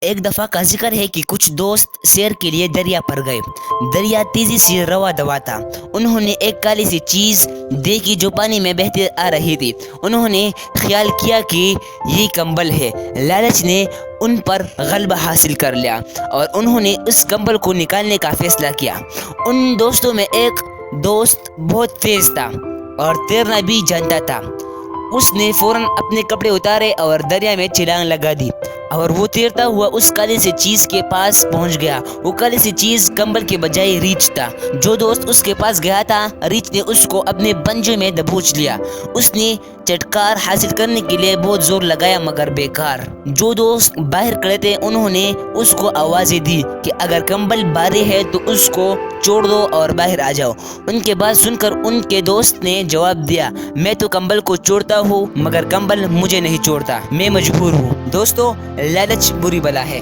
ایک دفعہ کا ذکر ہے کہ کچھ دوست سیر کے لیے دریا پر گئے۔ دریا تیزی سے رواں دوا تھا۔ انہوں نے ایک کالی سی چیز دیکھی جو پانی میں بہتی آ رہی تھی۔ انہوں نے خیال کیا کہ یہ کمبل ہے۔ لالچ نے ان پر غلبہ حاصل کر لیا اور انہوں نے اس کمبل کو نکالنے کا فیصلہ کیا۔ ان دوستوں میں ایک دوست بہت تیز تھا اور تیرنا بھی جانتا تھا۔ اس نے فوراً اپنے کپڑے اتارے اور دریا میں چھلانگ لگا دی اور وہ تیرتا ہوا اس کالی سی چیز کے پاس پہنچ گیا۔ وہ کالی سی چیز کمبل کے بجائے ریچھ تھا۔ جو دوست اس کے پاس گیا تھا، ریچھ نے اس کو اپنے پنجے میں دبوچ لیا۔ اس نے چٹکار حاصل کرنے کے لیے بہت زور لگایا مگر بیکار۔ جو دوست باہر کھڑے تھے انہوں نے اس کو آوازیں دی کہ اگر کمبل بھاری ہے تو اس کو چھوڑ دو اور باہر آ جاؤ۔ ان کے بات سن کر ان کے دوست نے جواب دیا، میں تو کمبل کو چھوڑتا ہوں مگر کمبل مجھے نہیں چھوڑتا، میں مجبور ہوں۔ دوستو، لالچ بری بلا ہے۔